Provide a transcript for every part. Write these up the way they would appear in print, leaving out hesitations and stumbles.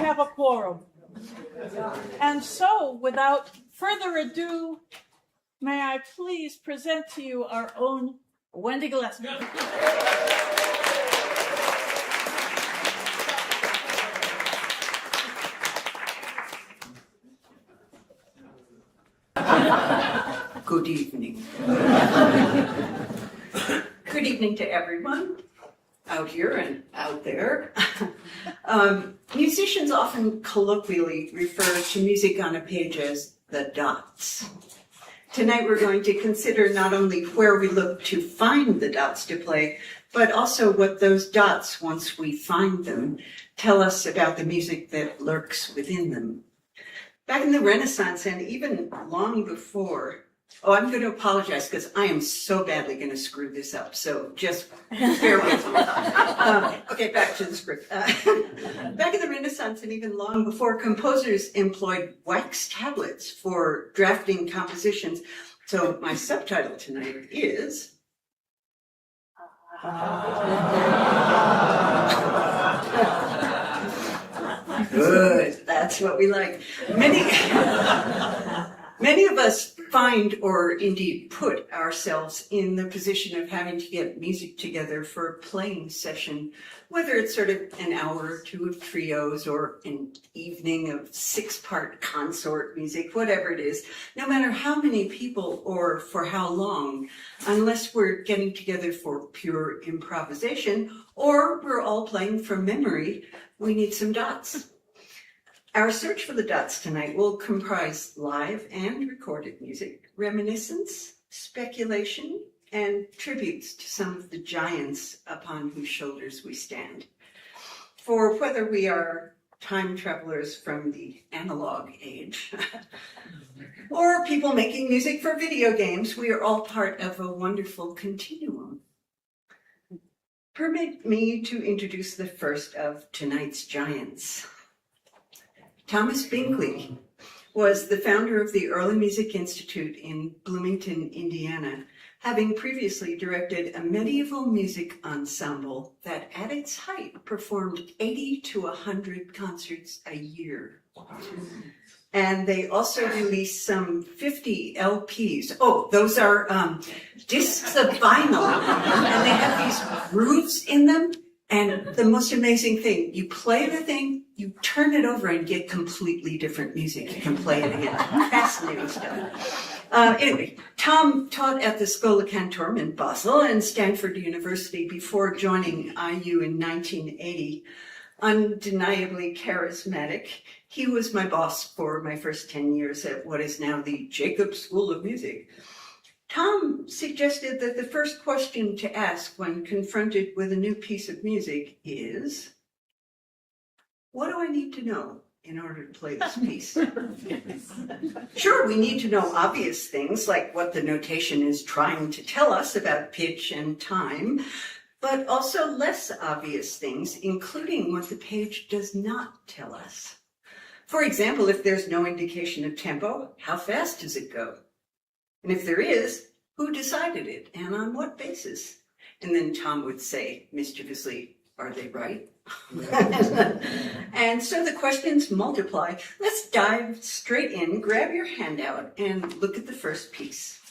have a quorum. And so, without further ado, may I please present to you our own Wendy Gillespie. Good evening. Good evening to everyone out here and out there. Musicians often colloquially refer to music on a page as the dots. Tonight we're going to consider not only where we look to find the dots to play, but also what those dots, once we find them, tell us about the music that lurks within them. Back in the Renaissance and even long before, I'm going to apologize because I am so badly going to screw this up, so just bear with me. Okay, back to the script. Back in the Renaissance and even long before, composers employed wax tablets for drafting compositions. So my subtitle tonight is... Good, that's what we like. Many of us find or indeed put ourselves in the position of having to get music together for a playing session, whether it's sort of an hour or two of trios or an evening of 6-part consort music, whatever it is, no matter how many people or for how long, unless we're getting together for pure improvisation or we're all playing from memory, we need some dots. Our search for the dots tonight will comprise live and recorded music, reminiscence, speculation, and tributes to some of the giants upon whose shoulders we stand. For whether we are time travelers from the analog age or people making music for video games, we are all part of a wonderful continuum. Permit me to introduce the first of tonight's giants. Thomas Binkley was the founder of the Early Music Institute in Bloomington, Indiana, having previously directed a medieval music ensemble that at its height performed 80 to 100 concerts a year. And they also released some 50 LPs. Oh, those are discs of vinyl. And they have these grooves in them. And the most amazing thing, you play the thing, you turn it over and get completely different music. You can play it again. Fascinating stuff. Anyway, Tom taught at the Schola Cantorum in Basel and Stanford University before joining IU in 1980. Undeniably charismatic, he was my boss for my first 10 years at what is now the Jacobs School of Music. Tom suggested that the first question to ask when confronted with a new piece of music is, what do I need to know in order to play this piece? Sure, we need to know obvious things like what the notation is trying to tell us about pitch and time, but also less obvious things, including what the page does not tell us. For example, if there's no indication of tempo, how fast does it go? And if there is, who decided it and on what basis? And then Tom would say mischievously, are they right? And so the questions multiply. Let's dive straight in, grab your handout, and look at the first piece.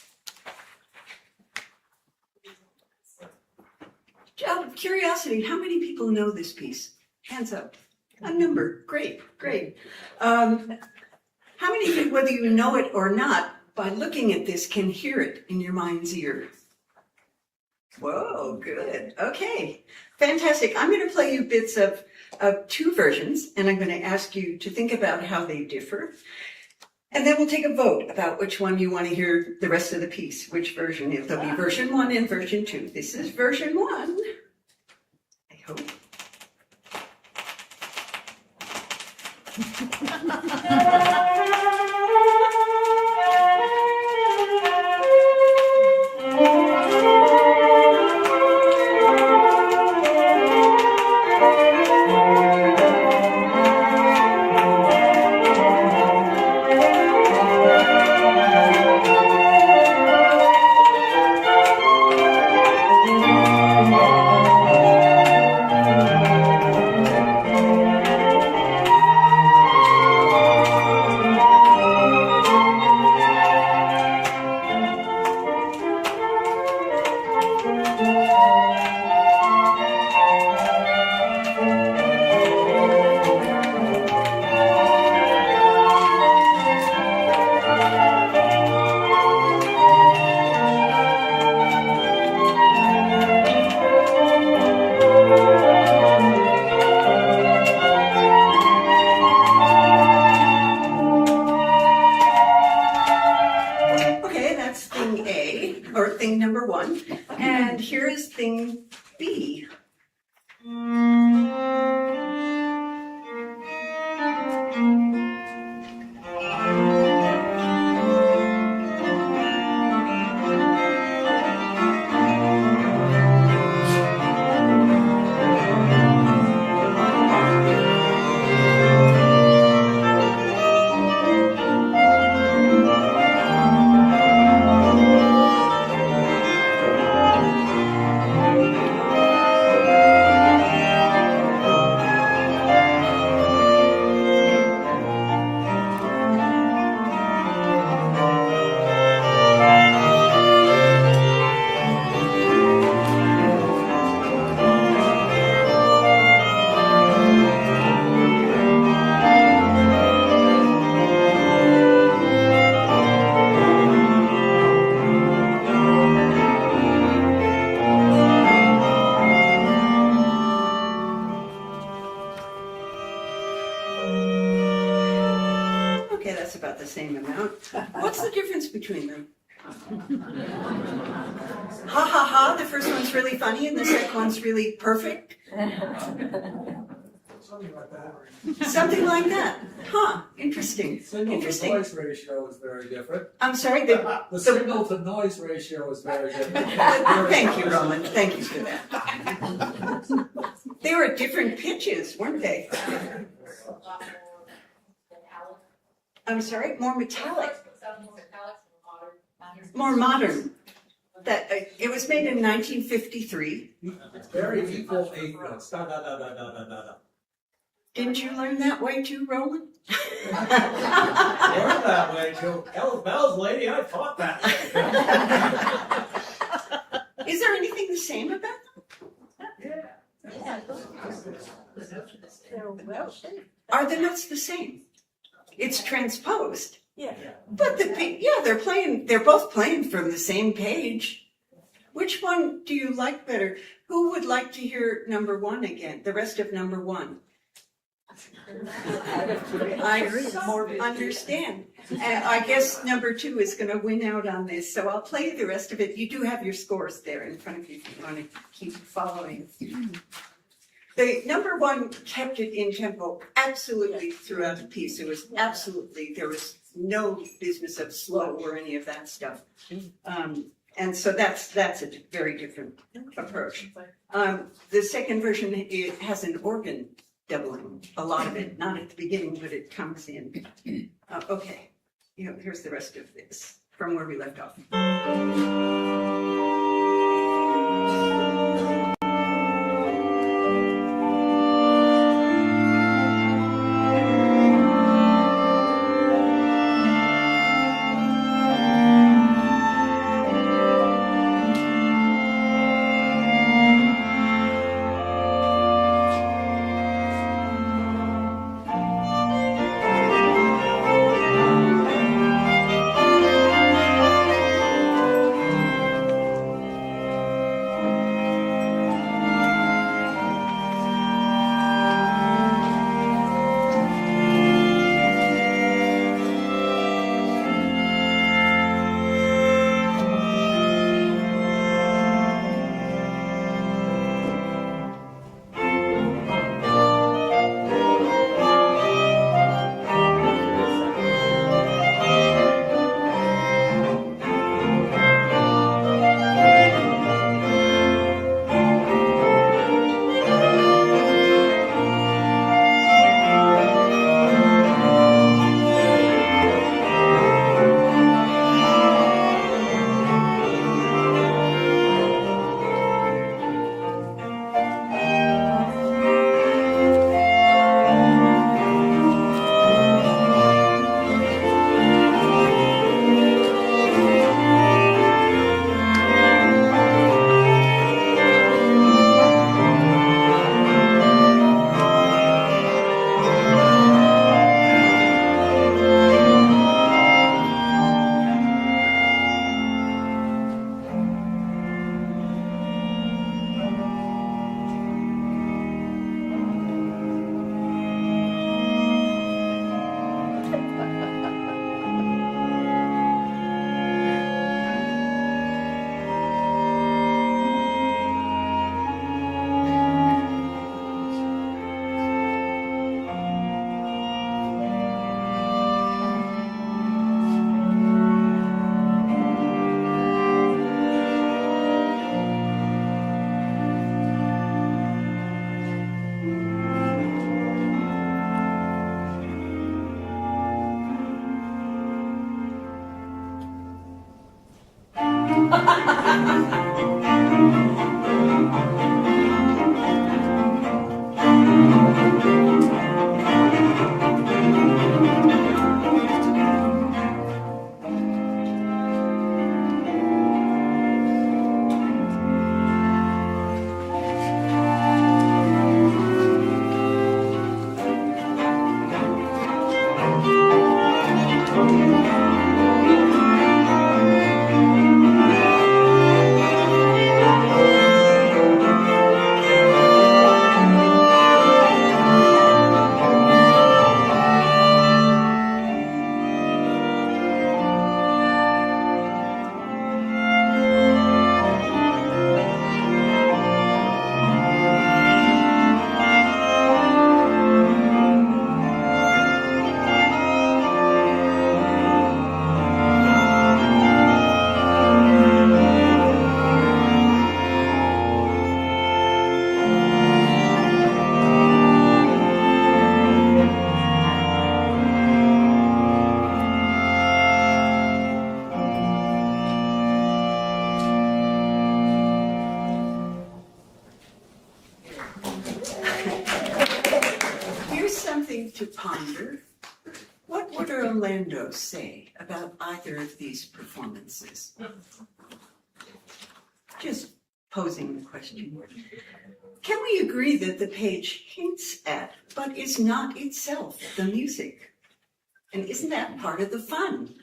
Out of curiosity, how many people know this piece? Hands up. A number. Great, great. How many of you, whether you know it or not, by looking at this, can hear it in your mind's ear? Whoa, good. Okay, fantastic. I'm going to play you bits of 2 versions, and I'm going to ask you to think about how they differ. And then we'll take a vote about which one you want to hear the rest of the piece, which version. If there'll be version 1 and version 2. This is version 1, I hope. Okay, that's thing A, or thing number 1. And here is thing B. Okay, that's about the same amount. What's the difference between them? Ha ha ha, the first one's really funny and the second one's really perfect. Something like that. Huh, interesting. Signal to Interesting. noise ratio is very different. I'm sorry, The signal to noise ratio is very different. thank you, Roman, thank you for that. They were at different pitches, weren't they? I'm sorry, more metallic, more modern. That it was made in 1953. It's very equal 8 notes. Da, da, da, da, da, da, da, da. Didn't you learn that way too, Roman? Learned that way too. Bells, lady, I taught that. Is there anything the same about them? Are the notes the same? It's transposed. Yeah. But they're both playing from the same page. Which one do you like better? Who would like to hear number 1 again? The rest of number 1. I understand. And I guess number 2 is going to win out on this. So I'll play the rest of it. You do have your scores there in front of you if you want to keep following. The number 1 kept it in tempo absolutely throughout the piece. There was no business of slow or any of that stuff. And so that's a very different approach. The second version, it has an organ doubling, a lot of it, not at the beginning, but it comes in. Okay, here's the rest of this from where we left off. something to ponder. What would Orlando say about either of these performances? Just posing the question. Can we agree that the page hints at, but is not itself, the music? And isn't that part of the fun?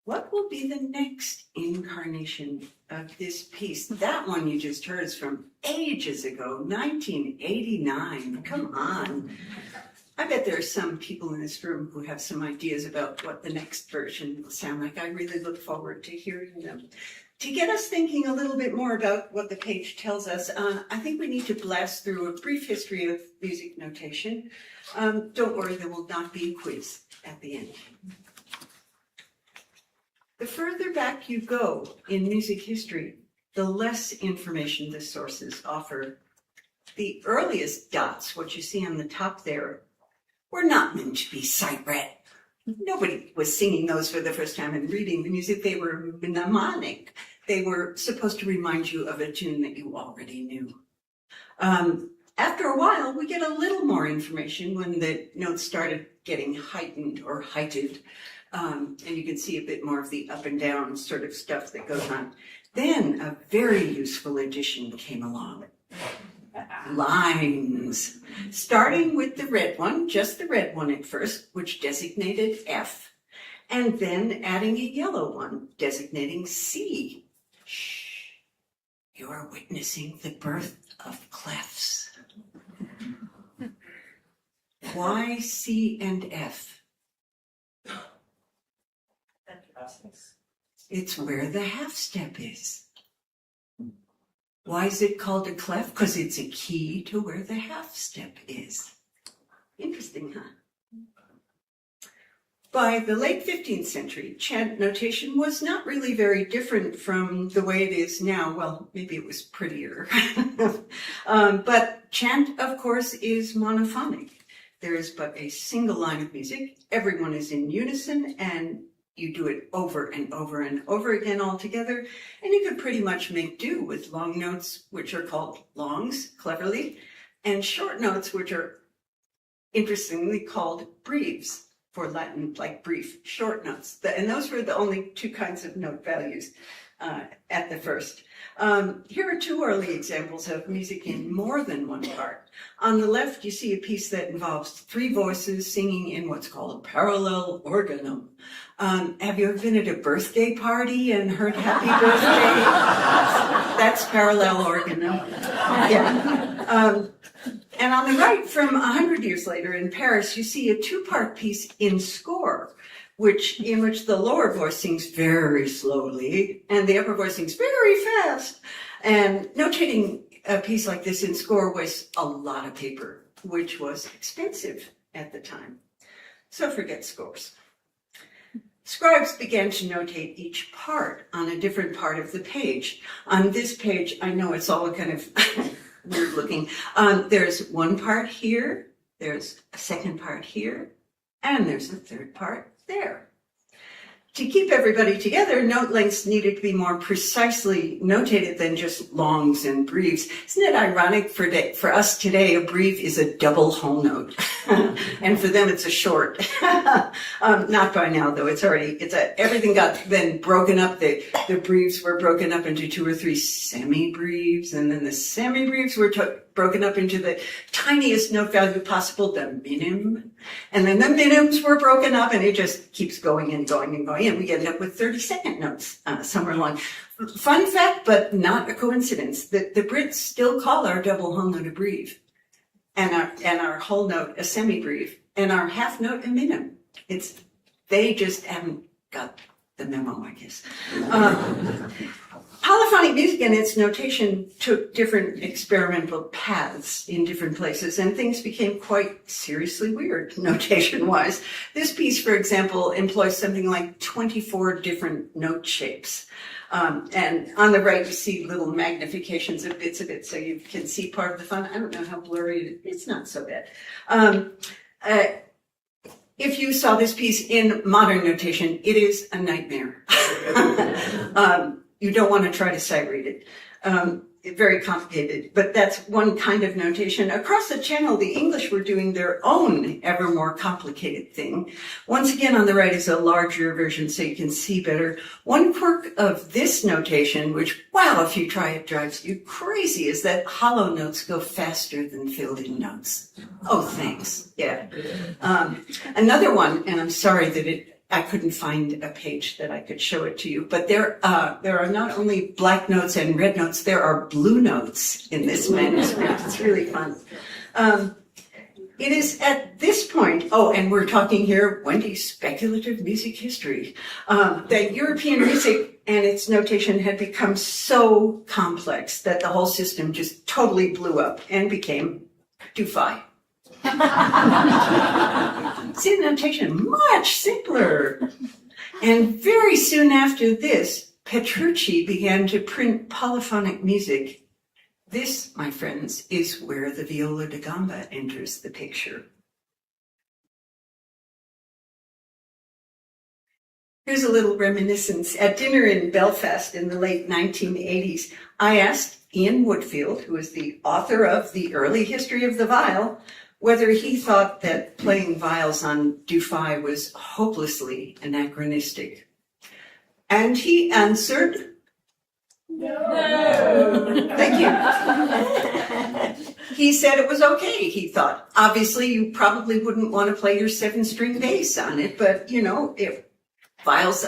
What will be the next incarnation of this piece? That one you just heard is from ages ago, 1989. Come on. I bet there are some people in this room who have some ideas about what the next version will sound like. I really look forward to hearing them. To get us thinking a little bit more about what the page tells us, I think we need to blast through a brief history of music notation. Don't worry, there will not be a quiz at the end. The further back you go in music history, the less information the sources offer. The earliest dots, what you see on the top there, were not meant to be sight read. Nobody was singing those for the first time and reading the music. They were mnemonic. They were supposed to remind you of a tune that you already knew. After a while, we get a little more information when the notes started getting heightened or heighted. And you can see a bit more of the up and down sort of stuff that goes on. Then a very useful addition came along. Lines, starting with the red one, just the red one at first, which designated F, and then adding a yellow one, designating C. Shh, you are witnessing the birth of clefs. Why C and F? It's where the half step is. Why is it called a clef? Because it's a key to where the half step is. Interesting, huh? By the late 15th century, chant notation was not really very different from the way it is now. Well, maybe it was prettier. But chant, of course, is monophonic. There is but a single line of music. Everyone is in unison, and you do it over and over and over again all together, and you can pretty much make do with long notes, which are called longs, cleverly, and short notes, which are interestingly called breves, for Latin, like brief, short notes. And those were the only two kinds of note values at the first. Here are two early examples of music in more than one part. On the left, you see a piece that involves three voices singing in what's called a parallel organum. Have you ever been at a birthday party and heard happy birthday? That's parallel organum. Yeah. And on the right, from 100 years later in Paris, you see a two-part piece in score, in which the lower voice sings very slowly and the upper voice sings very fast. And notating a piece like this in score wastes a lot of paper, which was expensive at the time. So forget scores. Scribes began to notate each part on a different part of the page. On this page, I know it's all kind of weird looking. There's one part here, there's a second part here, and there's a third part there. To keep everybody together, note lengths needed to be more precisely notated than just longs and breves. Isn't it ironic for us today, a breve is a double whole note, and for them it's a short. Not by now though. Everything got then broken up. The breves were broken up into 2 or 3 semi-breves, and then the semi-breves were broken up into the tiniest note value possible, the minim. And then the minims were broken up, and it just keeps going and going and going. And we end up with 30-second notes somewhere along. Fun fact, but not a coincidence, that the Brits still call our double whole note a breve, and our whole note a semi-breve, and our half note a minim. They just haven't got the memo, I guess. Polyphonic music and its notation took different experimental paths in different places, and things became quite seriously weird notation-wise. This piece, for example, employs something like 24 different note shapes. And on the right, you see little magnifications of bits of it, so you can see part of the fun. I don't know how blurry it is. It's not so bad. If you saw this piece in modern notation, it is a nightmare. You don't want to try to sight read it. Very complicated, but that's one kind of notation. Across the channel, the English were doing their own ever more complicated thing. Once again, on the right is a larger version so you can see better. One quirk of this notation, which, wow, if you try it drives you crazy, is that hollow notes go faster than filled-in notes. Oh, thanks. Yeah. Another one, and I'm sorry that I couldn't find a page that I could show it to you, but there are not only black notes and red notes, there are blue notes in this manuscript. It's really fun. It is at this point, oh, and we're talking here, Wendy's speculative music history, that European music and its notation had become so complex that the whole system just totally blew up and became do-fi. See the notation, much simpler. And very soon after this, Petrucci began to print polyphonic music. This, my friends, is where the viola da gamba enters the picture. Here's a little reminiscence. At dinner in Belfast in the late 1980s, I asked Ian Woodfield, who is the author of The Early History of the Viol, whether he thought that playing viols on do-fi was hopelessly anachronistic. And he answered, no. Thank you. He said it was okay, he thought. Obviously, you probably wouldn't want to play your 7-string bass on it, but, you know, if viols,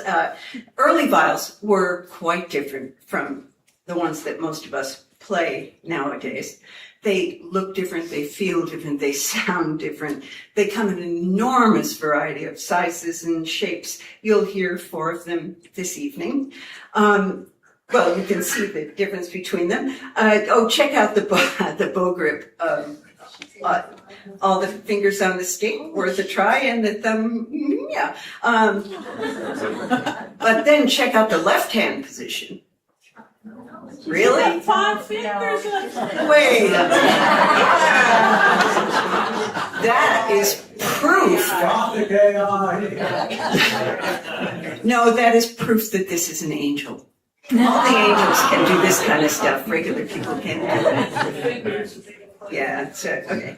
early viols were quite different from the ones that most of us play nowadays. They look different, they feel different, they sound different. They come in an enormous variety of sizes and shapes. You'll hear 4 of them this evening. Well, you can see the difference between them. Check out the bow grip. All the fingers on the stick, worth a try, and the thumb, yeah. But then check out the left-hand position. Really? 5 fingers. Wait. That is proof. No, that is proof that this is an angel. All the angels can do this kind of stuff. Regular people can't do it. Yeah, so, okay.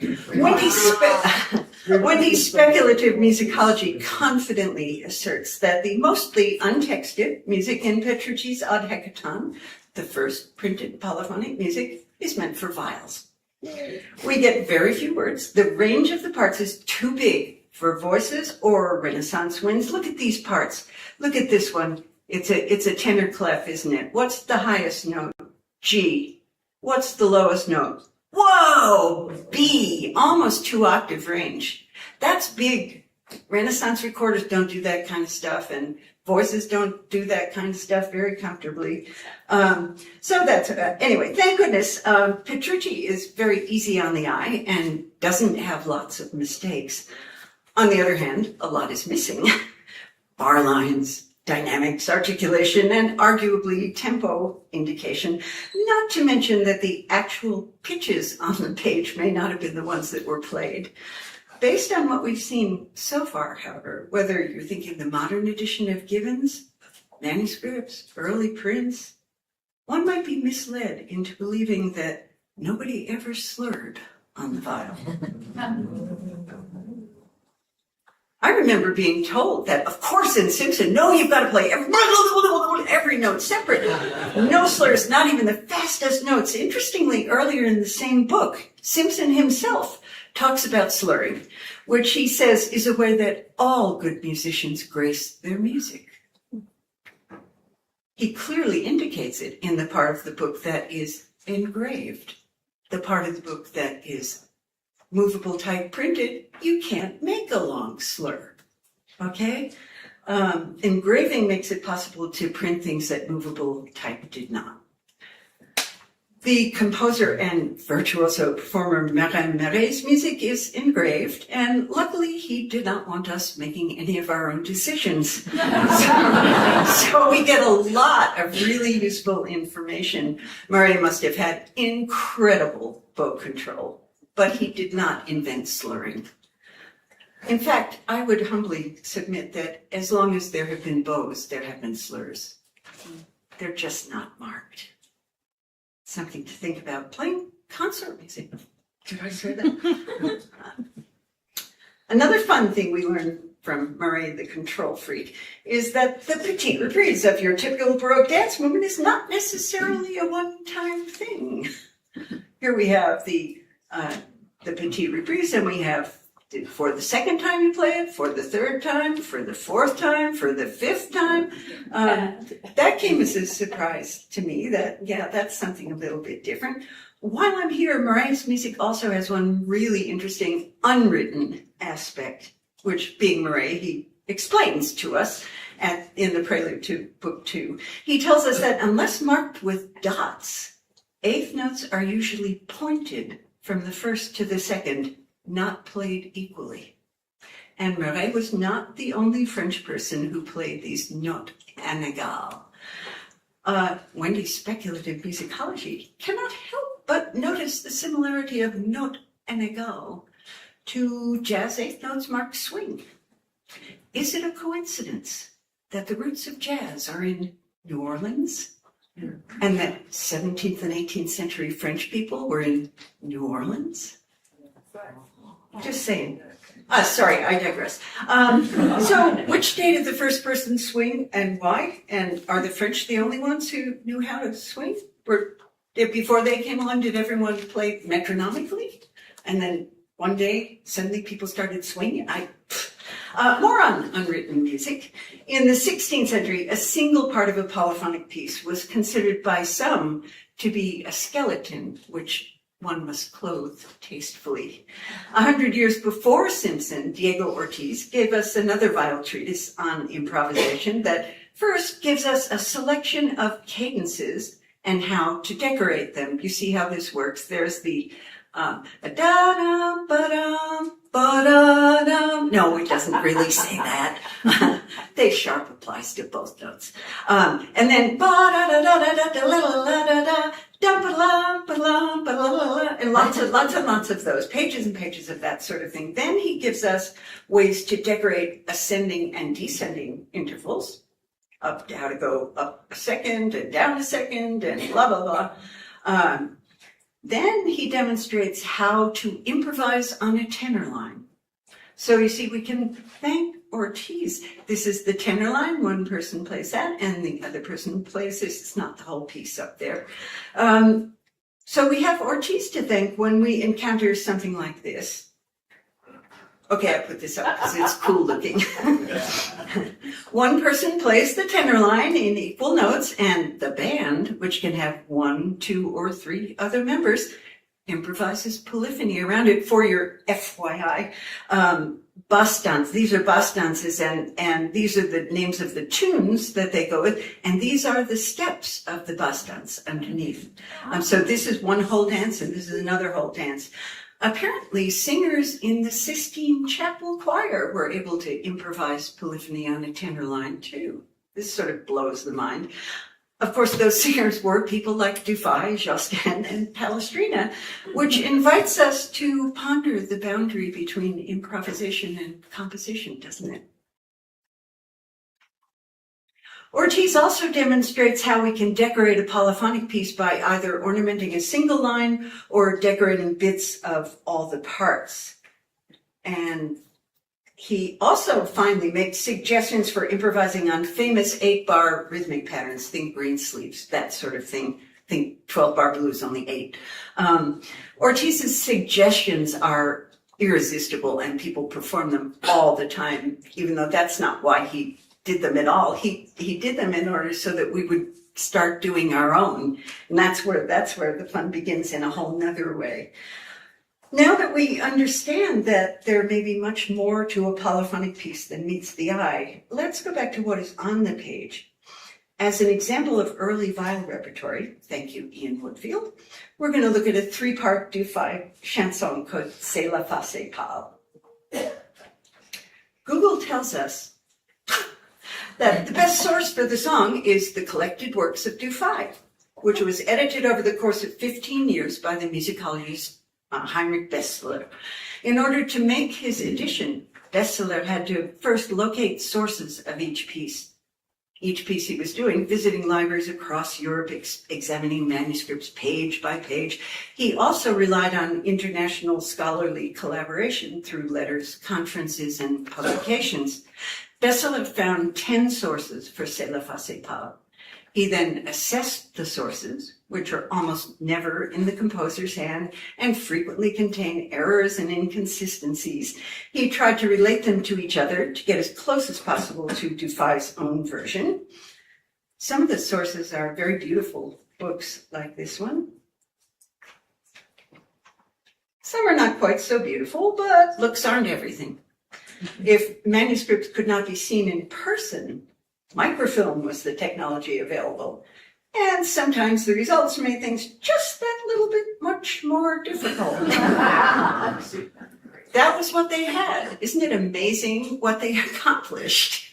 Wendy's speculative musicology confidently asserts that the mostly untexted music in Petrucci's Ad Hecaton, the first printed polyphonic music, is meant for viols. We get very few words. The range of the parts is too big for voices or Renaissance winds. Look at these parts. Look at this one. It's a tenor clef, isn't it? What's the highest note? G. What's the lowest note? Whoa! B. Almost 2-octave range. That's big. Renaissance recorders don't do that kind of stuff, and voices don't do that kind of stuff very comfortably. So that's, anyway, thank goodness, Petrucci is very easy on the eye and doesn't have lots of mistakes. On the other hand, a lot is missing. Bar lines, dynamics, articulation, and arguably tempo indication, not to mention that the actual pitches on the page may not have been the ones that were played. Based on what we've seen so far, however, whether you're thinking the modern edition of Gibbons, manuscripts, early prints, one might be misled into believing that nobody ever slurred on the viol. I remember being told that, of course, in Simpson, no, you've got to play every note separate. No slurs, not even the fastest notes. Interestingly, earlier in the same book, Simpson himself talks about slurring, which he says is a way that all good musicians grace their music. He clearly indicates it in the part of the book that is engraved. The part of the book that is movable type printed, you can't make a long slur, okay? Engraving makes it possible to print things that movable type did not. The composer and virtuoso performer Merin Meret's music is engraved, and luckily he did not want us making any of our own decisions. So we get a lot of really useful information. Meret must have had incredible bow control, but he did not invent slurring. In fact, I would humbly submit that as long as there have been bows, there have been slurs. They're just not marked. something to think about. Playing concert music. Did I say that? Another fun thing we learned from Murray, the control freak, is that the petite reprise of your typical Baroque dance movement is not necessarily a one-time thing. Here we have the petite reprise, and we have for the second time you play it, for the third time, for the fourth time, for the fifth time. That came as a surprise to me that, yeah, that's something a little bit different. While I'm here, Murray's music also has one really interesting unwritten aspect, which, being Murray, he explains to us in the prelude to Book 2. He tells us that unless marked with dots, eighth notes are usually pointed from the first to the second, not played equally. And Murray was not the only French person who played these notes inégales. Wendy's speculative musicology cannot help but notice the similarity of note inégale to jazz eighth notes marked swing. Is it a coincidence that the roots of jazz are in New Orleans and that 17th and 18th century French people were in New Orleans? Just saying. Sorry, I digress. So which day did the first person swing and why? And are the French the only ones who knew how to swing? Before they came along, did everyone play metronomically? And then one day, suddenly people started swinging? More on unwritten music. In the 16th century, a single part of a polyphonic piece was considered by some to be a skeleton, which one must clothe tastefully. 100 years before Simpson, Diego Ortiz gave us another vile treatise on improvisation that first gives us a selection of cadences and how to decorate them. You see how this works. There's the da-dum, ba-dum, ba-da-dum. No, it doesn't really say that. They sharp applies to both notes. And then ba-da-da-da-da-da-da-da-da-da, and lots and lots of those, pages and pages of that sort of thing. Then he gives us ways to decorate ascending and descending intervals, up to how to go up a second and down a second and blah, blah, blah. Then he demonstrates how to improvise on a tenor line. So you see, we can thank Ortiz. This is the tenor line. One person plays that, and the other person plays this. It's not the whole piece up there. So we have Ortiz to thank when we encounter something like this. Okay, I put this up because it's cool looking. One person plays the tenor line in equal notes, and the band, which can have 1, 2, or 3 other members, improvises polyphony around it. For your FYI, bus dance. These are bus dances, and these are the names of the tunes that they go with, and these are the steps of the bus dance underneath. So this is one whole dance, and this is another whole dance. Apparently, singers in the Sistine Chapel Choir were able to improvise polyphony on a tenor line, too. This sort of blows the mind. Of course, those singers were people like Dufay, Josquin, and Palestrina, which invites us to ponder the boundary between improvisation and composition, doesn't it? Ortiz also demonstrates how we can decorate a polyphonic piece by either ornamenting a single line or decorating bits of all the parts. And he also finally makes suggestions for improvising on famous 8-bar rhythmic patterns. Think Greensleeves, that sort of thing. Think 12-bar blues, only 8. Ortiz's suggestions are irresistible, and people perform them all the time, even though that's not why he did them at all. He did them in order so that we would start doing our own. And that's where the fun begins in a whole nother way. Now that we understand that there may be much more to a polyphonic piece than meets the eye, let's go back to what is on the page. As an example of early viol repertory, thank you, Ian Woodfield, we're going to look at a 3-part Dufay chanson called C'est la face pâle. Google tells us that the best source for the song is the collected works of Dufay, which was edited over the course of 15 years by the musicologist Heinrich Bessler. In order to make his edition, Bessler had to first locate sources of each piece. each piece he was doing, visiting libraries across Europe, examining manuscripts page by page. He also relied on international scholarly collaboration through letters, conferences, and publications. Bestseller found 10 sources for C'est la face et pas. He then assessed the sources, which are almost never in the composer's hand and frequently contain errors and inconsistencies. He tried to relate them to each other to get as close as possible to Dufay's own version. Some of the sources are very beautiful books like this one. Some are not quite so beautiful, but looks aren't everything. If manuscripts could not be seen in person, microfilm was the technology available. And sometimes the results made things just that little bit much more difficult. That was what they had. Isn't it amazing what they accomplished?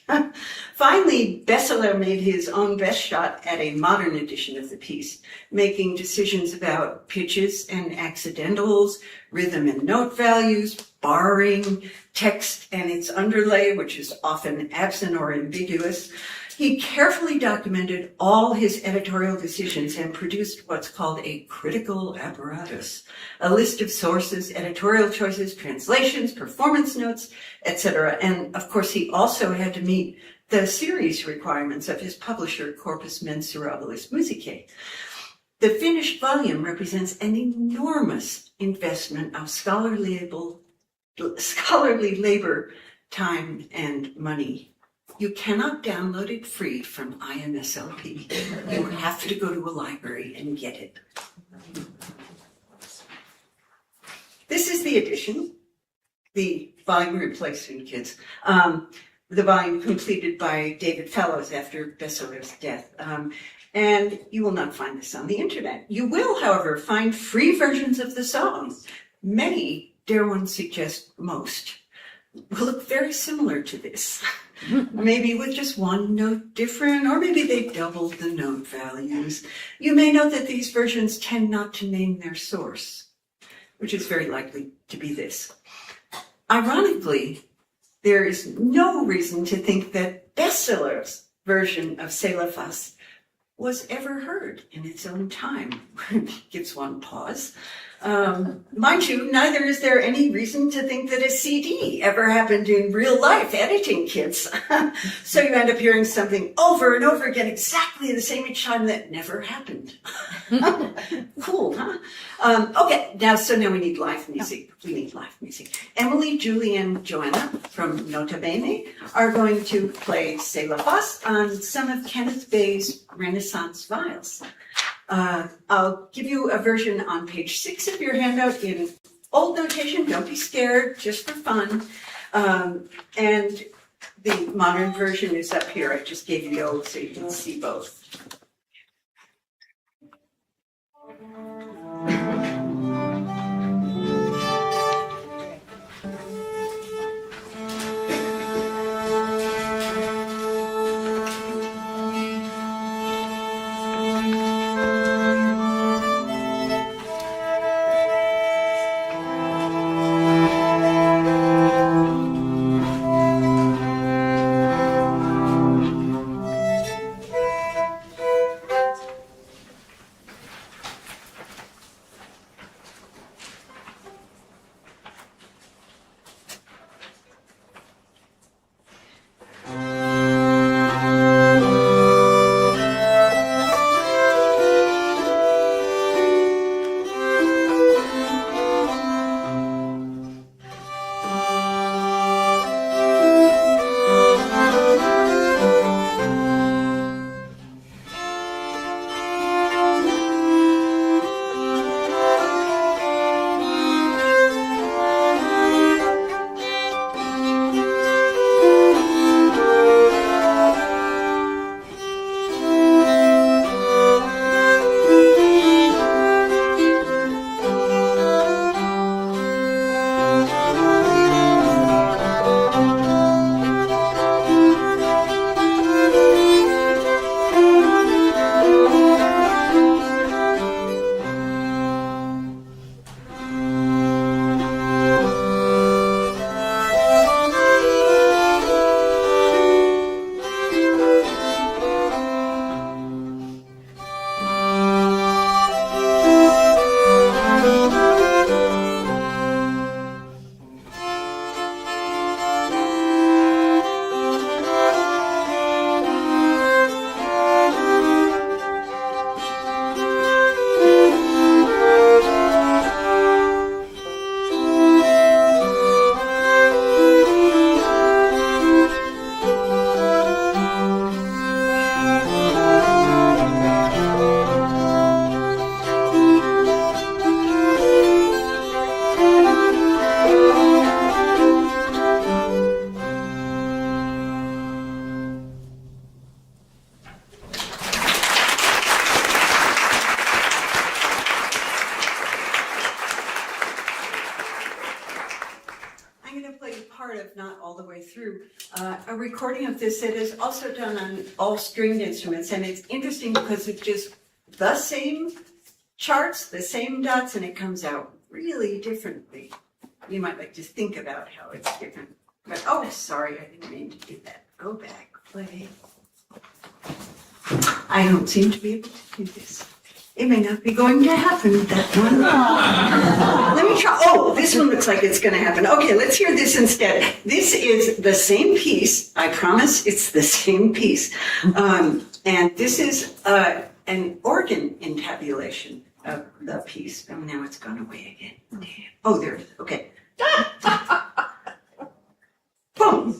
Finally, Bestseller made his own best shot at a modern edition of the piece, making decisions about pitches and accidentals, rhythm and note values, barring, text and its underlay, which is often absent or ambiguous. He carefully documented all his editorial decisions and produced what's called a critical apparatus, a list of sources, editorial choices, translations, performance notes, etc. And of course, he also had to meet the series requirements of his publisher, Corpus Mensurabilis Musicae. The finished volume represents an enormous investment of scholarly labor, time, and money. You cannot download it free from IMSLP. You have to go to a library and get it. This is the edition, the volume replacement, kids. The volume completed by David Fellows after Bestseller's death. And you will not find this on the internet. You will, however, find free versions of the songs. Many, dare one suggest most, will look very similar to this. Maybe with just one note different, or maybe they doubled the note values. You may note that these versions tend not to name their source, which is very likely to be this. Ironically, there is no reason to think that Bestseller's version of C'est la face was ever heard in its own time. Gives one pause. Mind you, neither is there any reason to think that a CD ever happened in real life editing kits. So you end up hearing something over and over again, exactly the same each time that never happened. Cool, huh? Okay, now we need live music. We need live music. Emily, Julie, and Joanna from Nota Bene are going to play C'est la face on some of Kenneth Bay's Renaissance viols. I'll give you a version on page 6 of your handout in old notation. Don't be scared, just for fun. And the modern version is up here. I just gave you the old so you can see both. part of, not all the way through, a recording of this that is also done on all stringed instruments. And it's interesting because it's just the same charts, the same dots, and it comes out really differently. You might like to think about how it's different. But, oh, sorry, I didn't mean to do that. Go back, play. I don't seem to be able to do this. It may not be going to happen, that one. Let me try. Oh, this one looks like it's going to happen. Okay, let's hear this instead. This is the same piece. I promise it's the same piece. And this is an organ intabulation of the piece. Oh, now it's gone away again. Oh, there it is. Okay. Boom.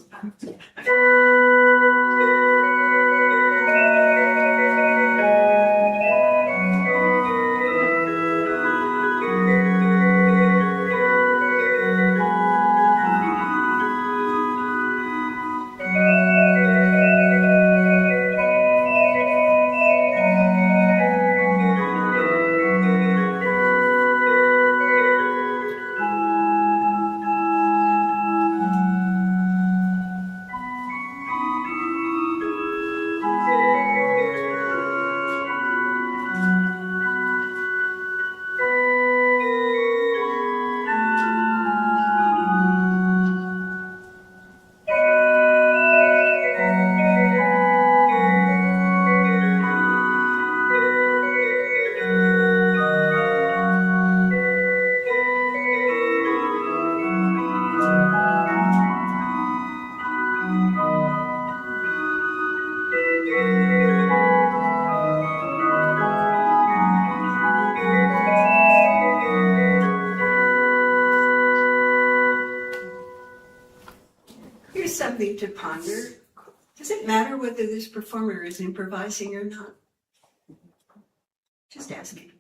Here's something to ponder. Does it matter whether this performer is improvising or not? Just asking.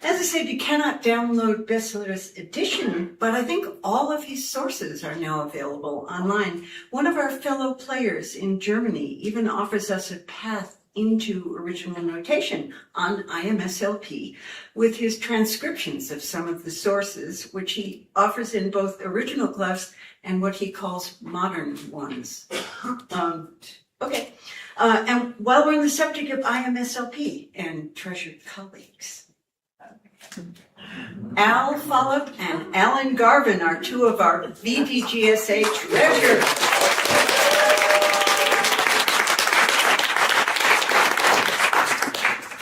As I said, you cannot download Bestseller's edition, but I think all of his sources are now available online. One of our fellow players in Germany even offers us a path into original notation on IMSLP with his transcriptions of some of the sources, which he offers in both original clefs and what he calls modern ones. Okay. And while we're on the subject of IMSLP and treasured colleagues, Al Follop and Alan Garvin are two of our VDGSA treasures.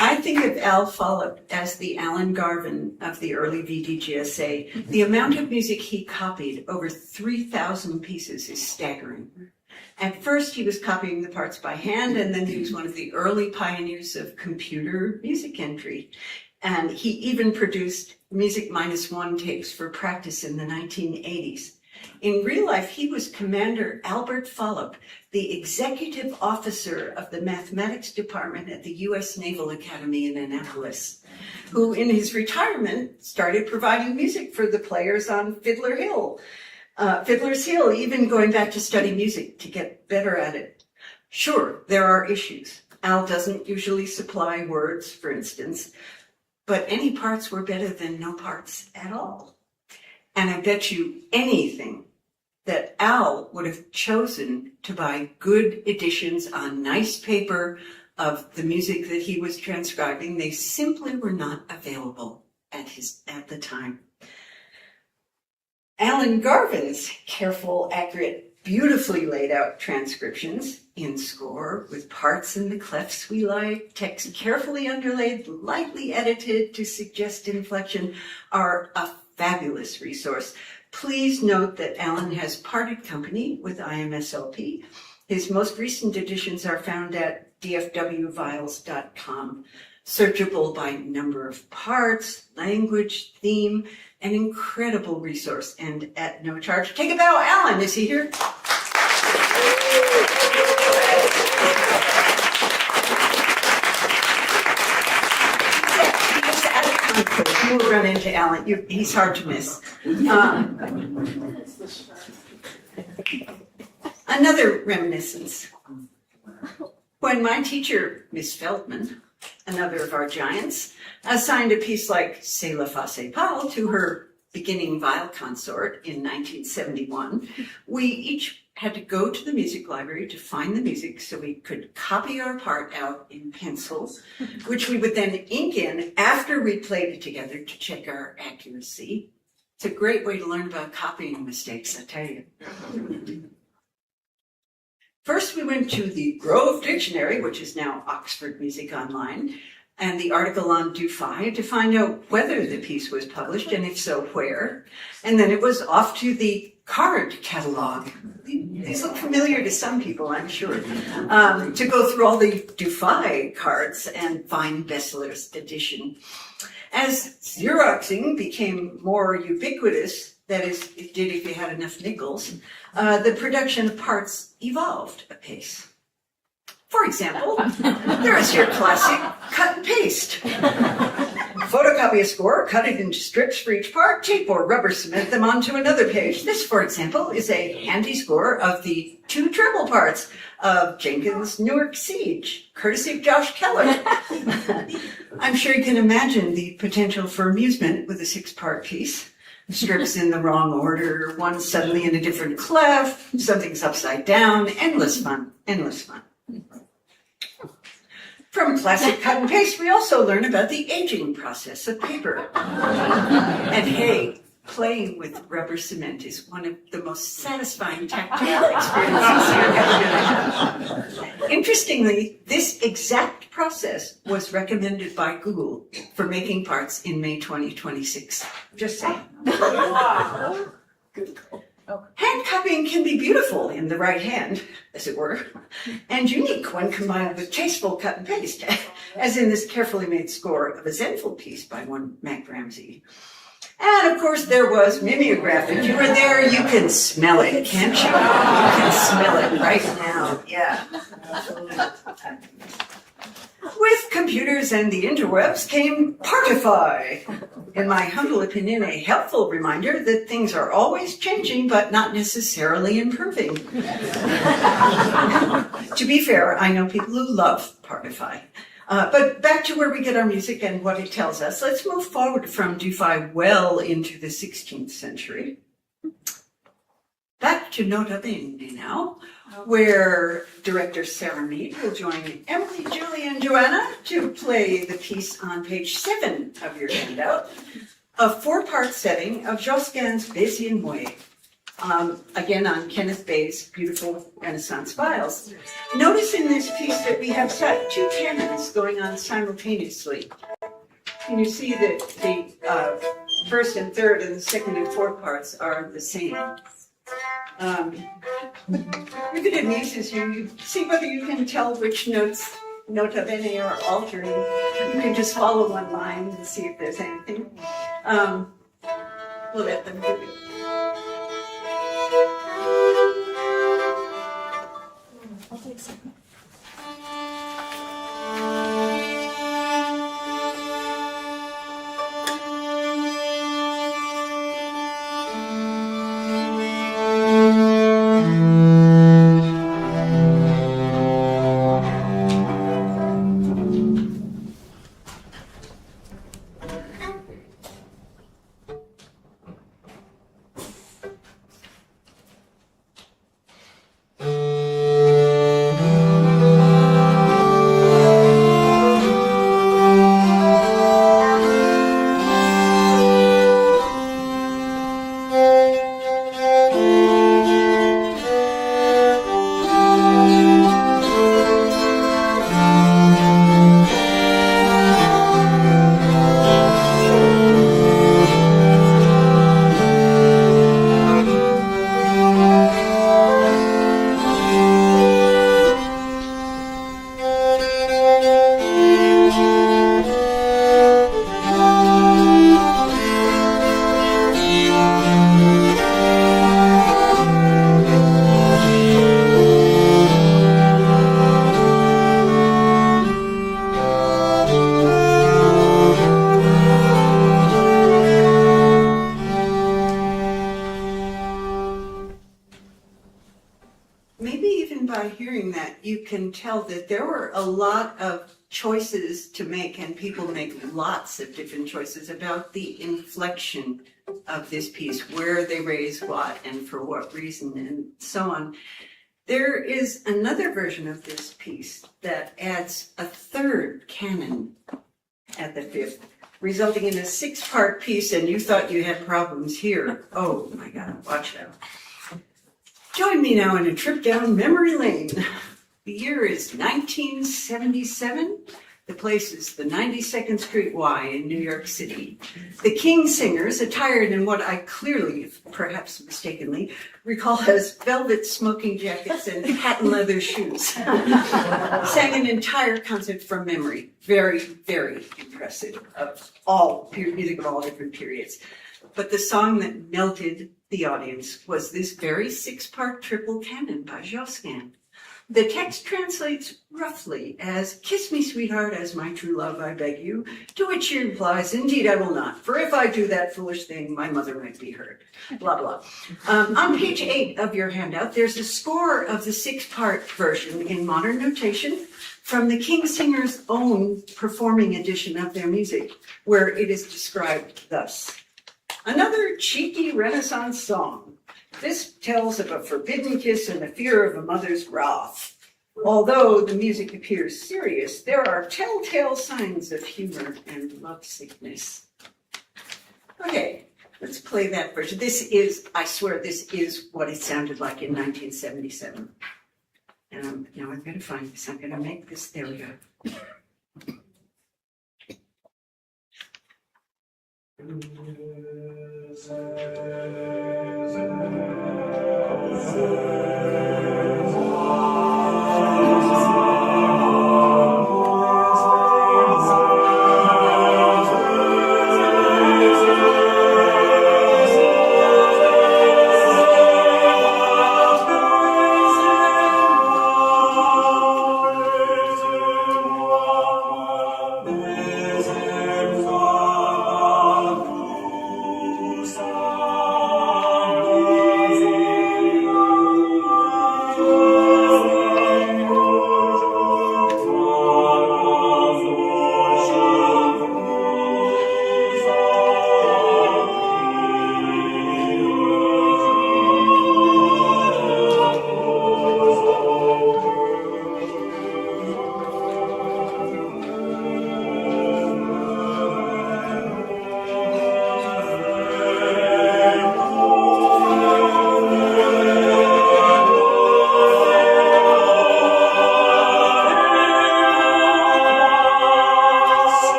I think of Al Follop as the Alan Garvin of the early VDGSA. The amount of music he copied, over 3,000 pieces, is staggering. At first, he was copying the parts by hand, and then he was one of the early pioneers of computer music entry. And he even produced Music -1 tapes for practice in the 1980s. In real life, he was Commander Albert Follop, the executive officer of the mathematics department at the U.S. Naval Academy in Annapolis, who in his retirement started providing music for the players on Fiddler's Hill, even going back to study music to get better at it. Sure, there are issues. Al doesn't usually supply words, for instance, but any parts were better than no parts at all. And I bet you anything that Al would have chosen to buy good editions on nice paper of the music that he was transcribing. They simply were not available at the time. Alan Garvin's careful, accurate, beautifully laid out transcriptions in score with parts in the clefs we like, text carefully underlaid, lightly edited to suggest inflection, are a fabulous resource. Please note that Alan has parted company with IMSLP. His most recent editions are found at dfwvials.com, searchable by number of parts, language, theme, an incredible resource and at no charge. Take a bow. Alan, is he here? You will run into Alan. He's hard to miss. Another reminiscence. When my teacher, Miss Feldman, another of our giants, assigned a piece like C'est la fa c'est pas to her beginning viol consort in 1971, we each had to go to the music library to find the music so we could copy our part out in pencils, which we would then ink in after we played it together to check our accuracy. It's a great way to learn about copying mistakes, I tell you. First, we went to the Grove Dictionary, which is now Oxford Music Online, and the article on Dufay to find out whether the piece was published, and if so, where. And then it was off to the card catalog. These look familiar to some people, I'm sure. To go through all the Dufay cards and find Bessler's edition. As Xeroxing became more ubiquitous, that is, it did if you had enough nickels, the production of parts evolved apace. For example, there is your classic cut and paste. Photocopy a score, cut it into strips for each part, tape or rubber cement them onto another page. This, for example, is a handy score of the 2 treble parts of Jenkins' Newark Siege, courtesy of Josh Keller. I'm sure you can imagine the potential for amusement with a 6-part piece. Strips in the wrong order, one suddenly in a different clef, something's upside down, endless fun, endless fun. From classic cut and paste, we also learn about the aging process of paper. And hey, playing with rubber cement is one of the most satisfying tactile experiences you're ever going to have. Interestingly, this exact process was recommended by Google for making parts in May 2026. Just saying. Hand copying can be beautiful in the right hand, as it were, and unique when combined with tasteful cut and paste, as in this carefully made score of a Zenful piece by one Mac Ramsey. And of course there was mimeograph. If you were there, you can smell it, can't you? You can smell it right now, yeah. With computers and the interwebs came Partify. In my humble opinion, a helpful reminder that things are always changing, but not necessarily improving. To be fair, I know people who love Partify. But back to where we get our music and what it tells us. Let's move forward from Dufay well into the 16th century. Back to Nota Bene now, where director Sarah Mead will join Emily, Julie, and Joanna to play the piece on page 7 of your handout, a 4-part setting of Josquin's Béziers Muet, again on Kenneth Bay's beautiful Renaissance files. Notice in this piece that we have 2 canons going on simultaneously. And you see that the first and third and the second and fourth parts are the same. If it amuses you, you see whether you can tell which notes Nota Bene are altering. You can just follow one line and see if there's anything. We'll let them do it. I'll take some. Maybe even by hearing that, you can tell that there were a lot of choices to make, and people make lots of different choices about the inflection of this piece, where they raise what and for what reason and so on. There is another version of this piece that adds a third canon at the fifth, resulting in a 6-part piece, and you thought you had problems here. Oh my God, watch out. Join me now in a trip down memory lane. The year is 1977. The place is the 92nd Street Y in New York City. The King Singers, attired in what I clearly, perhaps mistakenly, recall as velvet smoking jackets and patent leather shoes, sang an entire concert from memory. Very, very impressive, of all music of all different periods. But the song that melted the audience was this very 6-part triple canon by Josquin. The text translates roughly as, "Kiss me, sweetheart, as my true love, I beg you," to which she replies, "Indeed, I will not, for if I do that foolish thing, my mother might be hurt," blah, blah. On page 8 of your handout, there's a score of the 6-part version in modern notation from the King Singers' own performing edition of their music, where it is described thus. "Another cheeky Renaissance song. This tells of a forbidden kiss and the fear of a mother's wrath. Although the music appears serious, there are telltale signs of humor and lovesickness." Okay, let's play that version. This is, I swear, this is what it sounded like in 1977. Now I've got to find this. I'm going to make this, there we go.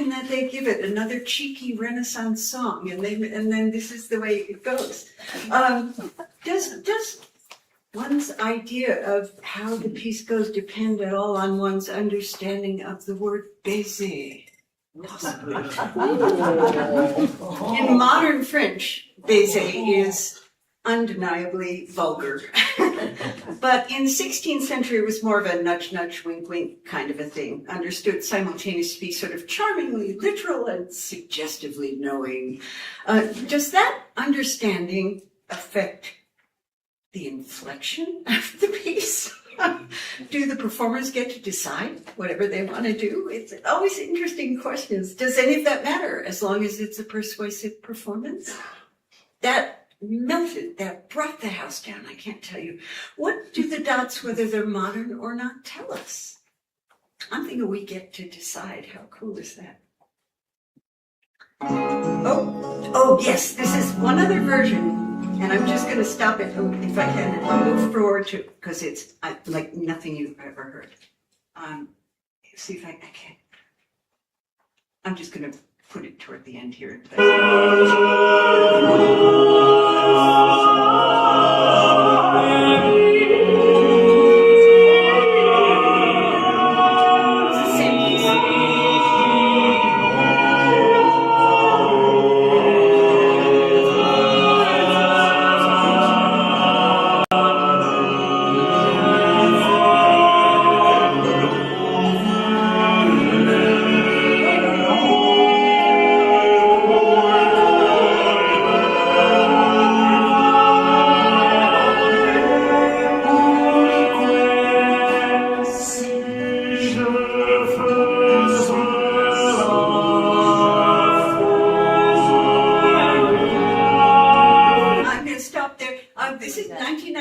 That they give it, another cheeky Renaissance song, and then this is the way it goes. Does one's idea of how the piece goes depend at all on one's understanding of the word baiser? Possibly. In modern French, baiser is undeniably vulgar. But in the 16th century, it was more of a nudge, nudge, wink, wink kind of a thing, understood simultaneously to be sort of charmingly literal and suggestively knowing. Does that understanding affect the inflection of the piece? Do the performers get to decide whatever they want to do? It's always interesting questions. Does any of that matter as long as it's a persuasive performance? That melted, that brought the house down, I can't tell you. What do the dots, whether they're modern or not, tell us? I'm thinking we get to decide. How cool is that? Oh yes, this is one other version, and I'm just going to stop it if I can, and I'll move forward to, because it's like nothing you've ever heard. See if I can. I'm just going to put it toward the end here.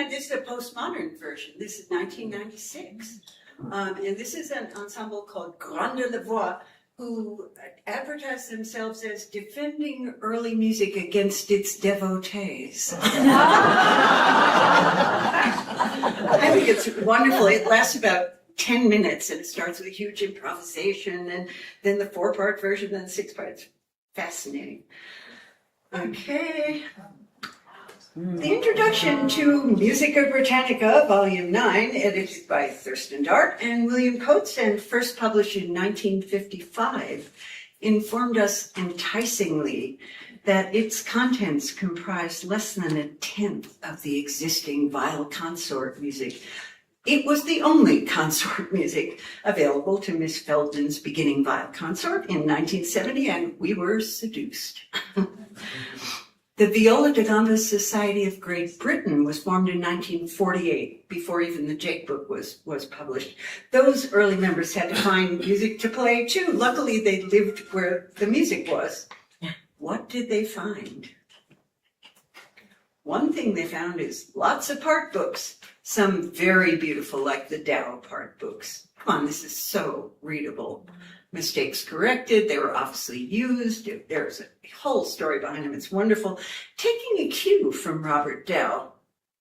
This is a postmodern version. This is 1996. And this is an ensemble called Grande La Voix, who advertise themselves as defending early music against its devotees. I think it's wonderful. It lasts about 10 minutes, and it starts with a huge improvisation, and then the 4-part version, then the 6-part. It's fascinating. Okay. The Introduction to Musica Britannica, Volume 9, edited by Thurston Dart and William Coates, and first published in 1955, informed us enticingly that its contents comprised less than a tenth of the existing viol consort music. It was the only consort music available to Miss Feldman's beginning viol consort in 1970, and we were seduced. The Viola da Gamba Society of Great Britain was formed in 1948, before even the Jake book was published. Those early members had to find music to play too. Luckily, they lived where the music was. What did they find? One thing they found is lots of part books, some very beautiful, like the Dow part books. Come on, this is so readable. Mistakes corrected, they were obviously used. There's a whole story behind them. It's wonderful. Taking a cue from Robert Dow,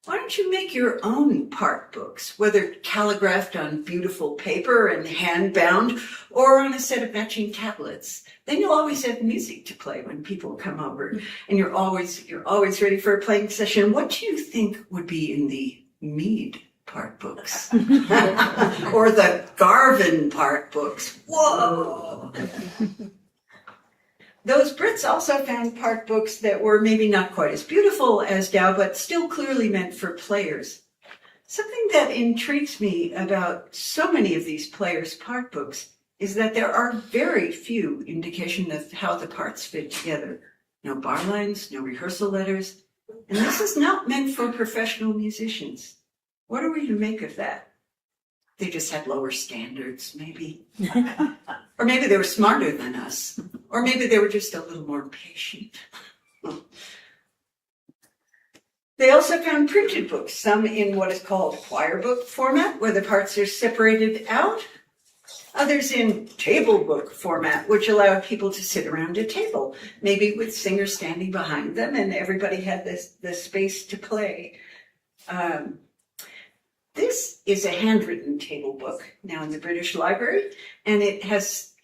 why don't you make your own part books, whether calligraphed on beautiful paper and hand-bound or on a set of matching tablets? Then you'll always have music to play when people come over, and you're always ready for a playing session. What do you think would be in the Mead part books or the Garvin part books? Whoa! Those Brits also found part books that were maybe not quite as beautiful as Dow, but still clearly meant for players. Something that intrigues me about so many of these players' part books is that there are very few indications of how the parts fit together. No bar lines, no rehearsal letters, and this is not meant for professional musicians. What are we to make of that? They just had lower standards, maybe. Or maybe they were smarter than us. Or maybe they were just a little more patient. They also found printed books, some in what is called choir book format, where the parts are separated out. Others in table book format, which allowed people to sit around a table, maybe with singers standing behind them, and everybody had the space to play. This is a handwritten table book now in the British Library, and it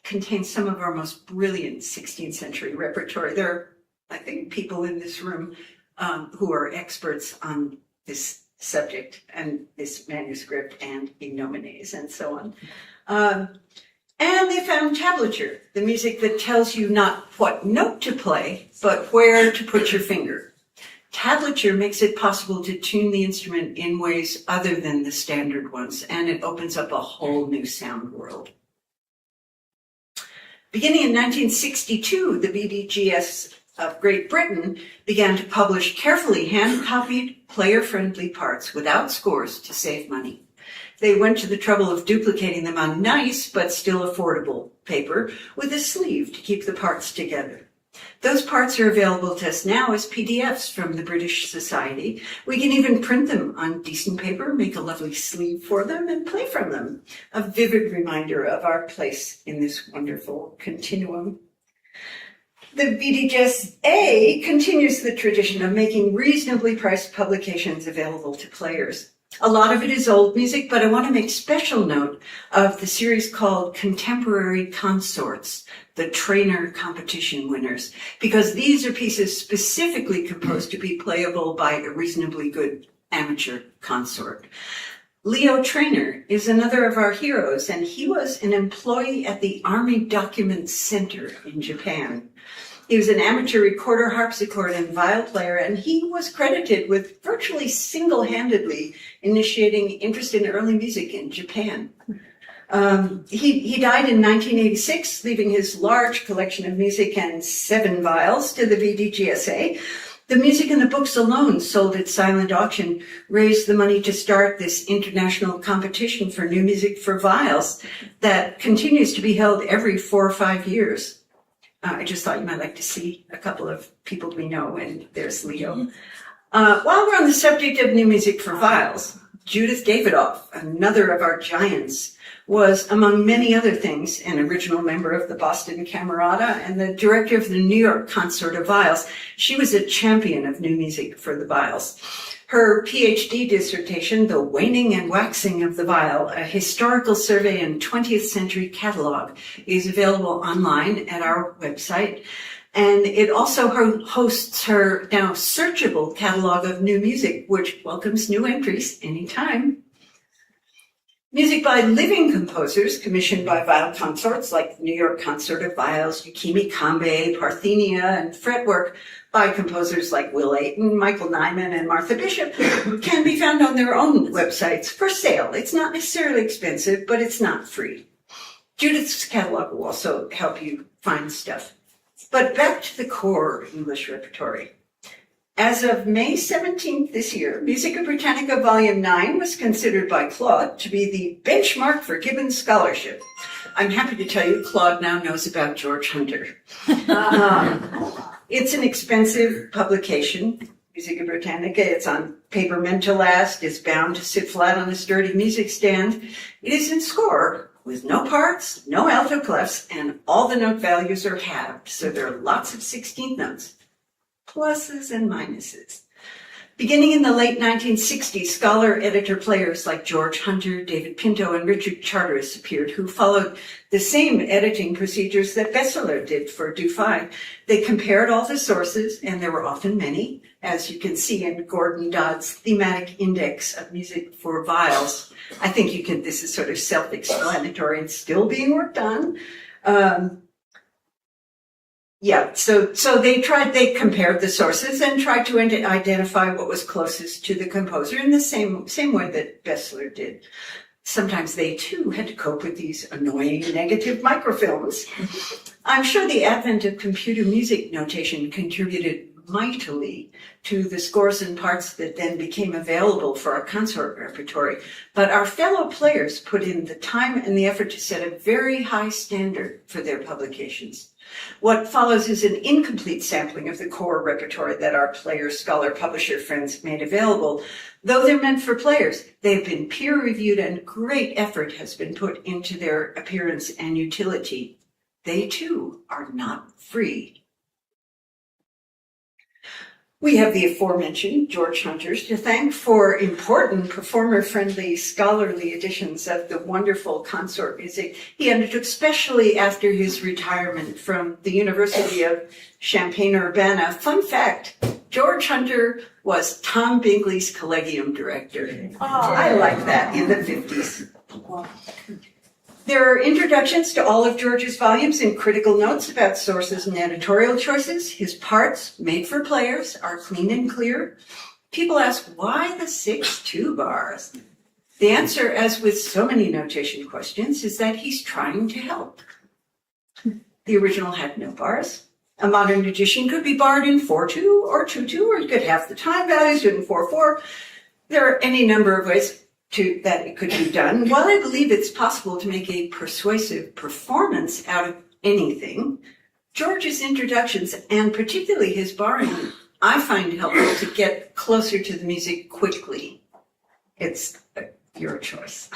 contains some of our most brilliant 16th century repertory. There are, I think, people in this room who are experts on this subject and this manuscript and ignominies and so on. And they found tablature, the music that tells you not what note to play, but where to put your finger. Tablature makes it possible to tune the instrument in ways other than the standard ones, and it opens up a whole new sound world. Beginning in 1962, the BBGS of Great Britain began to publish carefully hand-copied, player-friendly parts without scores to save money. They went to the trouble of duplicating them on nice but still affordable paper with a sleeve to keep the parts together. Those parts are available to us now as PDFs from the British Society. We can even print them on decent paper, make a lovely sleeve for them, and play from them. A vivid reminder of our place in this wonderful continuum. The VDGSA continues the tradition of making reasonably priced publications available to players. A lot of it is old music, but I want to make special note of the series called Contemporary Consorts, the trainer competition winners, because these are pieces specifically composed to be playable by a reasonably good amateur consort. Leo Trainer is another of our heroes, and he was an employee at the Army Documents Center in Japan. He was an amateur recorder, harpsichord, and viol player, and he was credited with virtually single-handedly initiating interest in early music in Japan. He died in 1986, leaving his large collection of music and 7 viols to the VDGSA. The music and the books alone, sold at silent auction, raised the money to start this international competition for new music for viols that continues to be held every 4 or 5 years. I just thought you might like to see a couple of people we know, and there's Leo. While we're on the subject of new music for viols, Judith Davidoff, another of our giants, was, among many other things, an original member of the Boston Camerata and the director of the New York Consort of Viols. She was a champion of new music for the viols. Her PhD dissertation, The Waning and Waxing of the Viol, a historical survey and 20th century catalog, is available online at our website. And it also hosts her now searchable catalog of new music, which welcomes new entries anytime. Music by living composers commissioned by viol consorts like the New York Consort of Viols, Yukimi Kambe, Parthenia, and fretwork by composers like Will Ayton, Michael Nyman, and Martha Bishop can be found on their own websites for sale. It's not necessarily expensive, but it's not free. Judith's catalog will also help you find stuff. But back to the core English repertory. As of May 17th this year, Musica Britannica Volume 9 was considered by Claude to be the benchmark for Gibbon scholarship. I'm happy to tell you Claude now knows about George Hunter. It's an expensive publication, Musica Britannica. It's on paper meant to last. It's bound to sit flat on a sturdy music stand. It is in score with no parts, no alto clefs, and all the note values are halved, so there are lots of 16th notes, pluses and minuses. Beginning in the late 1960s, scholar editor players like George Hunter, David Pinto, and Richard Charteris appeared, who followed the same editing procedures that Besseler did for Dufay. They compared all the sources, and there were often many, as you can see in Gordon Dodd's thematic index of music for viols. I think this is sort of self-explanatory and still being worked on. So they compared the sources and tried to identify what was closest to the composer in the same way that Besseler did. Sometimes they too had to cope with these annoying negative microfilms. I'm sure the advent of computer music notation contributed mightily to the scores and parts that then became available for our consort repertory. But our fellow players put in the time and the effort to set a very high standard for their publications. What follows is an incomplete sampling of the core repertory that our player, scholar, publisher friends made available. Though they're meant for players, they've been peer-reviewed and great effort has been put into their appearance and utility. They too are not free. We have the aforementioned George Hunters to thank for important performer-friendly scholarly editions of the wonderful consort music he undertook, especially after his retirement from the University of Champaign-Urbana. Fun fact, George Hunter was Tom Bingley's collegium director. Oh, I like that, in the 50s. There are introductions to all of George's volumes and critical notes about sources and editorial choices. His parts, made for players, are clean and clear. People ask, why the 6 2 bars? The answer, as with so many notation questions, is that he's trying to help. The original had no bars. A modern edition could be barred in 4/2 or 2/2, or you could have the time values in 4/4. There are any number of ways that it could be done. While I believe it's possible to make a persuasive performance out of anything, George's introductions, and particularly his barring, I find helpful to get closer to the music quickly. It's your choice.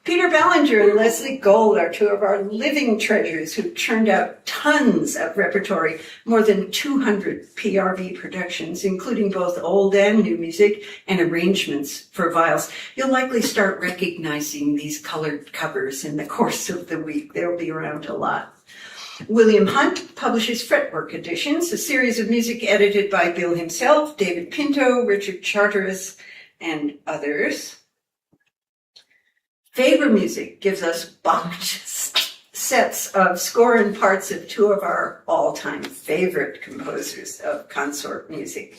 Peter Ballinger and Leslie Gold are two of our living treasures who churned out tons of repertory, more than 200 PRV productions, including both old and new music and arrangements for viols. You'll likely start recognizing these colored covers in the course of the week. They'll be around a lot. William Hunt publishes Fretwork Editions, a series of music edited by Bill himself, David Pinto, Richard Charteris, and others. Faber Music gives us boxed sets of score and parts of two of our all-time favorite composers of consort music.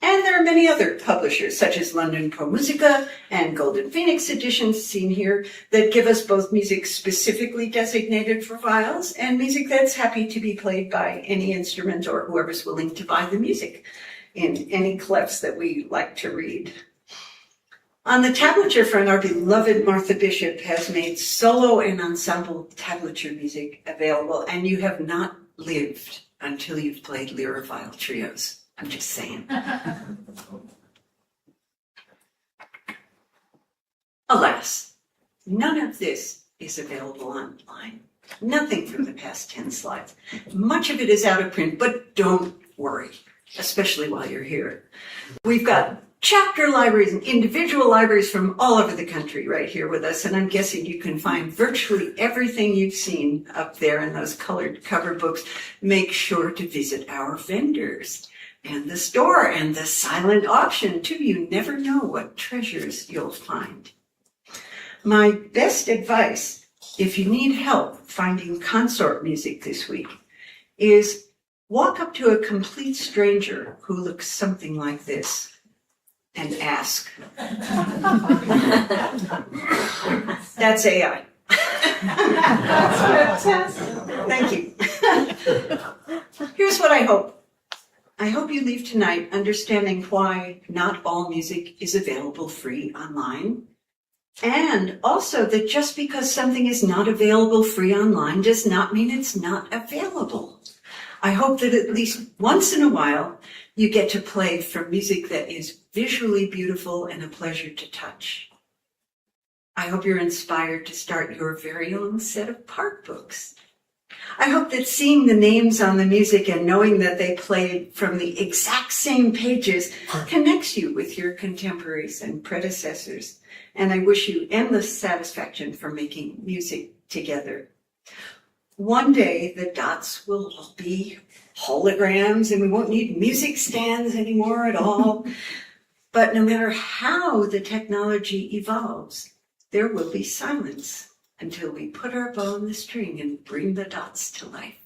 And there are many other publishers, such as London Pro Musica and Golden Phoenix Editions, seen here, that give us both music specifically designated for viols and music that's happy to be played by any instrument or whoever's willing to buy the music in any clefs that we like to read. On the tablature front, our beloved Martha Bishop has made solo and ensemble tablature music available, and you have not lived until you've played lyrophile trios. I'm just saying. Alas, none of this is available online. Nothing from the past 10 slides. Much of it is out of print, but don't worry, especially while you're here. We've got chapter libraries and individual libraries from all over the country right here with us, and I'm guessing you can find virtually everything you've seen up there in those colored cover books. Make sure to visit our vendors and the store and the silent auction too. You never know what treasures you'll find. My best advice, if you need help finding consort music this week, is walk up to a complete stranger who looks something like this and ask. That's AI. That's fantastic. Thank you. Here's what I hope. I hope you leave tonight understanding why not all music is available free online. And also that just because something is not available free online does not mean it's not available. I hope that at least once in a while you get to play from music that is visually beautiful and a pleasure to touch. I hope you're inspired to start your very own set of part books. I hope that seeing the names on the music and knowing that they played from the exact same pages connects you with your contemporaries and predecessors. And I wish you endless satisfaction for making music together. One day the dots will all be holograms and we won't need music stands anymore at all. But no matter how the technology evolves, there will be silence until we put our bow on the string and bring the dots to life.